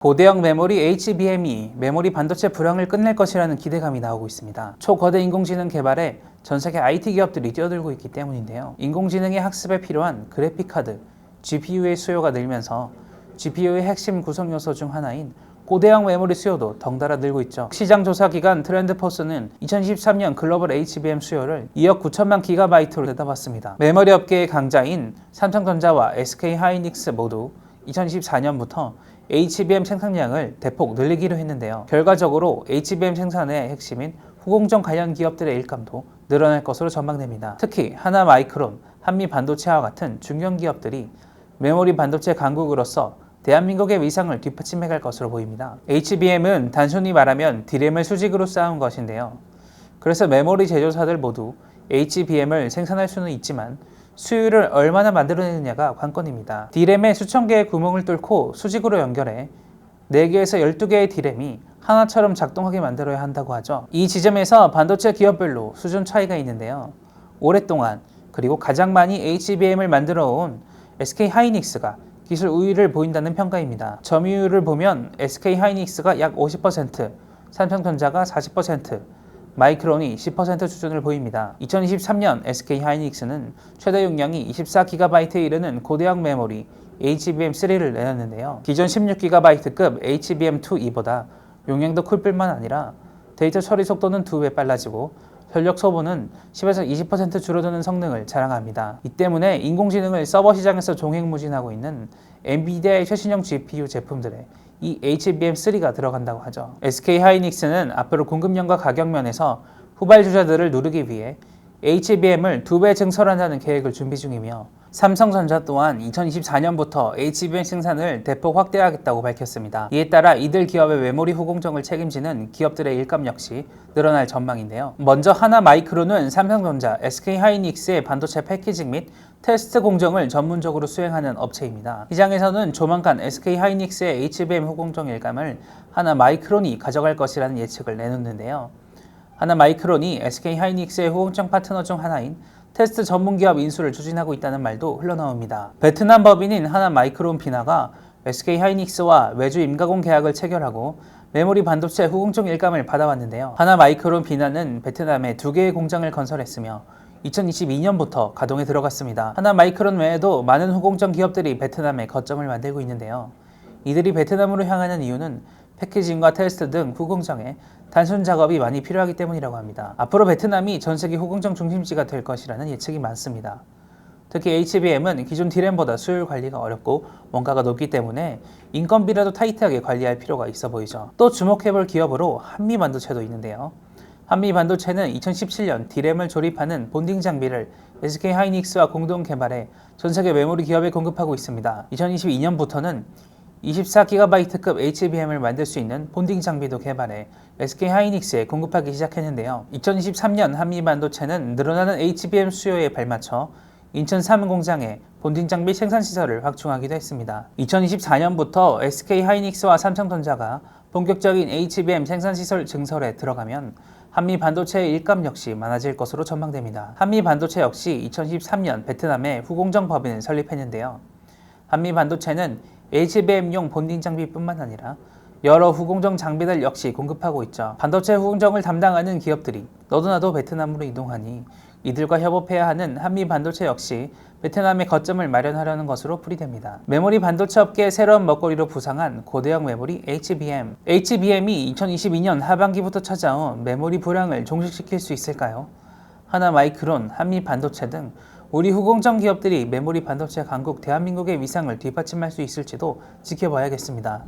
고대형 메모리 HBM이 메모리 반도체 불황을 끝낼 것이라는 기대감이 나오고 있습니다. 초거대 인공지능 개발에 전 세계 IT 기업들이 뛰어들고 있기 때문인데요. 인공지능의 학습에 필요한 그래픽카드, GPU의 수요가 늘면서 GPU의 핵심 구성 요소 중 하나인 고대형 메모리 수요도 덩달아 늘고 있죠. 시장 조사 기관 트렌드포스는 2023년 글로벌 HBM 수요를 2억 9천만 기가바이트로 내다봤습니다. 메모리 업계의 강자인 삼성전자와 SK하이닉스 모두 2024년부터 HBM 생산량을 대폭 늘리기로 했는데요. 결과적으로 HBM 생산의 핵심인 후공정 관련 기업들의 일감도 늘어날 것으로 전망됩니다. 특히 하나마이크론, 한미반도체와 같은 중견 기업들이 메모리 반도체 강국으로서 대한민국의 위상을 뒷받침해갈 것으로 보입니다. HBM은 단순히 말하면 D램을 수직으로 쌓은 것인데요. 그래서 메모리 제조사들 모두 HBM을 생산할 수는 있지만 수율을 얼마나 만들어내느냐가 관건입니다. D램에 수천 개의 구멍을 뚫고 수직으로 연결해 4개에서 12개의 D램이 하나처럼 작동하게 만들어야 한다고 하죠. 이 지점에서 반도체 기업별로 수준 차이가 있는데요. 오랫동안 그리고 가장 많이 HBM을 만들어 온 SK하이닉스가 기술 우위를 보인다는 평가입니다. 점유율을 보면 SK하이닉스가 약 50%, 삼성전자가 40%, 마이크론이 10% 수준을 보입니다. 2023년 SK하이닉스는 최대 용량이 24GB에 이르는 고대형 메모리 HBM3를 내놨는데요. 기존 16GB급 HBM2E보다 용량도 클 뿐만 아니라 데이터 처리 속도는 2배 빨라지고 전력 소모는 10에서 20% 줄어드는 성능을 자랑합니다. 이 때문에 인공지능을 서버 시장에서 종횡무진하고 있는 엔비디아의 최신형 GPU 제품들에 이 HBM3가 들어간다고 하죠. SK하이닉스는 앞으로 공급량과 가격 면에서 후발주자들을 누르기 위해 HBM을 2배 증설한다는 계획을 준비 중이며 삼성전자 또한 2024년부터 HBM 생산을 대폭 확대하겠다고 밝혔습니다. 이에 따라 이들 기업의 메모리 후공정을 책임지는 기업들의 일감 역시 늘어날 전망인데요. 먼저 하나마이크론은 삼성전자, SK하이닉스의 반도체 패키징 및 테스트 공정을 전문적으로 수행하는 업체입니다. 시장에서는 조만간 SK하이닉스의 HBM 후공정 일감을 하나마이크론이 가져갈 것이라는 예측을 내놓는데요. 하나마이크론이 SK하이닉스의 후공정 파트너 중 하나인 테스트 전문기업 인수를 추진하고 있다는 말도 흘러나옵니다. 베트남 법인인 하나마이크론 비나가 SK하이닉스와 외주 임가공 계약을 체결하고 메모리 반도체 후공정 일감을 받아왔는데요. 하나마이크론 비나는 베트남에 2개의 공장을 건설했으며 2022년부터 가동에 들어갔습니다. 하나마이크론 외에도 많은 후공정 기업들이 베트남에 거점을 만들고 있는데요. 이들이 베트남으로 향하는 이유는 패키징과 테스트 등 후공정에 단순 작업이 많이 필요하기 때문이라고 합니다. 앞으로 베트남이 전 세계 후공정 중심지가 될 것이라는 예측이 많습니다. 특히 HBM은 기존 D램보다 수율 관리가 어렵고 원가가 높기 때문에 인건비라도 타이트하게 관리할 필요가 있어 보이죠. 또 주목해볼 기업으로 한미반도체도 있는데요. 한미반도체는 2017년 D램을 조립하는 본딩 장비를 SK하이닉스와 공동 개발해 전 세계 메모리 기업에 공급하고 있습니다. 2022년부터는 24GB급 HBM을 만들 수 있는 본딩 장비도 개발해 SK하이닉스에 공급하기 시작했는데요. 2023년 한미반도체는 늘어나는 HBM 수요에 발맞춰 인천 3공장에 본딩 장비 생산 시설을 확충하기도 했습니다. 2024년부터 SK하이닉스와 삼성전자가 본격적인 HBM 생산 시설 증설에 들어가면 한미반도체의 일감 역시 많아질 것으로 전망됩니다. 한미반도체 역시 2013년 베트남에 후공정 법인을 설립했는데요. 한미반도체는 HBM용 본딩 장비뿐만 아니라 여러 후공정 장비들 역시 공급하고 있죠. 반도체 후공정을 담당하는 기업들이 너도나도 베트남으로 이동하니 이들과 협업해야 하는 한미반도체 역시 베트남에 거점을 마련하려는 것으로 풀이됩니다. 메모리 반도체 업계의 새로운 먹거리로 부상한 고대형 메모리 HBM. HBM이 2022년 하반기부터 찾아온 메모리 불황을 종식시킬 수 있을까요? 하나마이크론, 한미반도체 등 우리 후공정 기업들이 메모리 반도체 강국 대한민국의 위상을 뒷받침할 수 있을지도 지켜봐야겠습니다.